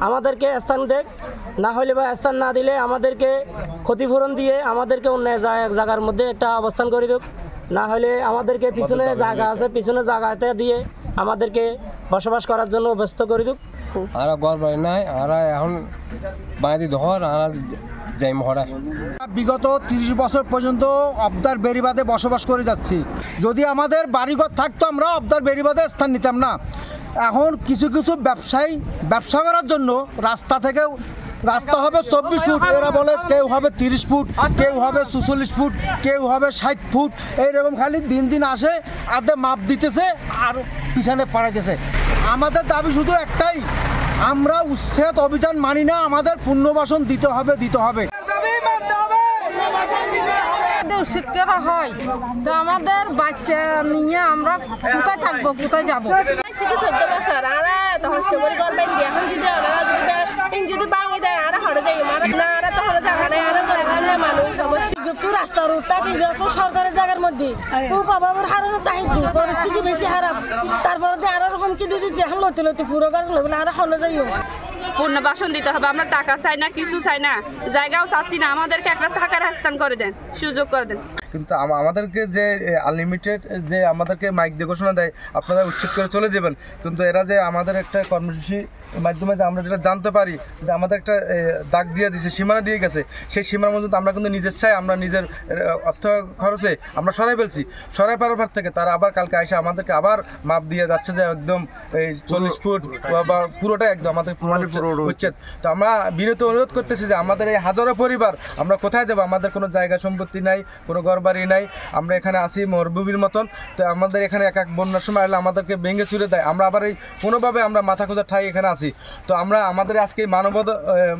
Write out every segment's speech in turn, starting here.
আমাদেরকে স্থান দেখ, না হলে বা স্থান না দিলে আমাদেরকে ক্ষতিপূরণ দিয়ে আমাদেরকে অন্য জায়গার মধ্যে একটা অবস্থান করে দেব, না হলে আমাদেরকে পিছনে জায়গা আছে পিছনে জায়গাতে দিয়ে আমাদেরকে বসবাস করার জন্য ব্যস্ত করে দেব। আর ঘর বাড়ি নাই, আর এখন বাড়ি ধর আর যাই মহড়া। বিগত 30 বছর পর্যন্ত অবদার বেড়িবাঁধে বসবাস করে যাচ্ছি। যদি আমাদের বাড়িঘর থাকতো আমরা অবদার বেড়িবাঁধে স্থান নিতাম না। এখন কিছু কিছু ব্যবসায়ী ব্যবসা করার জন্য রাস্তা হবে 24 ফুট, এরা বলে কেউ হবে 30 ফুট, কেউ হবে 44 ফুট, কেউ হবে 60 ফুট, এইরকম খালি দিন দিন আসে আদে মাপ দিতেছে আর পিছনে পাড়াইতেছে। আমাদের দাবি শুধু একটাই, আমরা উচ্ছেদ অভিযান মানি না, আমাদের পুনর্বাসন দিতে হবে। উচ্ছেদ করা হয় তো আমাদের বাচ্চা নিয়ে আমরা কোথায় থাকবো, কোথায় যাবো? শুধু 14 বছর আর হষ্ট করে ঘর বাইন্দি, এখন যদি ভাঙি দেয় আর হরে যাই না, আর তো হরে জায়গা নেই, আর করে মানুষ অবশ্যই রাস্তা রোডটা কিন্তু সরকারের জায়গার মধ্যে খুব অভাবের হারানো তাহিদু পরিস্থিতি বেশি খারাপ। তারপরে আরো রকম কি দিদি এখন লতে লতে পুরো গাড়ি লোক আর হলে যাইও পুনর্বাসন দিতে হবে। আমরা টাকা চাই না, কিছু চাই না, জায়গাও চাচ্ছি না, আমাদেরকে একটা থাকার স্থান করে দেন, সুযোগ করে দেন। কিন্তু আমাদেরকে যে আনলিমিটেড যে আমাদেরকে মাইক দিয়ে ঘোষণা দেয় আপনারা উচ্ছেদ করে চলে যাবেন, কিন্তু এরা যে আমাদের একটা কর্মসূচির মাধ্যমে যে আমরা যেটা জানতে পারি যে আমাদের একটা দাগ দিয়ে দিয়েছে, সীমানা দিয়ে গেছে, সেই সীমানার মধ্যে আমরা কিন্তু নিজের চাই আমরা নিজের অর্থ খরচে আমরা সরাই ফেলছি। সরাই পারার পর থেকে তারা আবার কালকে এসে আমাদেরকে আবার মাপ দিয়ে যাচ্ছে যে একদম এই 40 ফুট বা পুরোটা একদম আমাদের উচ্ছেদ। তো আমরা বিনীত অনুরোধ করতেছি যে আমাদের এই হাজারো পরিবার আমরা কোথায় যাবো? আমাদের কোনো জায়গা সম্পত্তি নাই, কোনো ঘর বাড়ি নাই, আমরা এখানে আসি মরুভূমির মতন। তো আমাদের এখানে এক বন্যার সময় এলে আমাদেরকে ভেঙে চুরে দেয়, আমরা আবার এই কোনোভাবে আমরা মাথা খোঁজার ঠাই এখানে আসি। তো আমরা আমাদের আজকে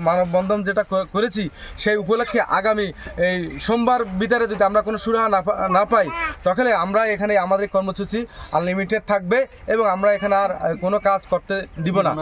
মানববন্ধন যেটা করেছি সেই উপলক্ষে আগামী এই সোমবার ভিতরে যদি আমরা কোনো সুরাহা না পাই তাহলে আমরা এখানে আমাদের কর্মসূচি আনলিমিটেড থাকবে এবং আমরা এখানে আর কোনো কাজ করতে দিব না।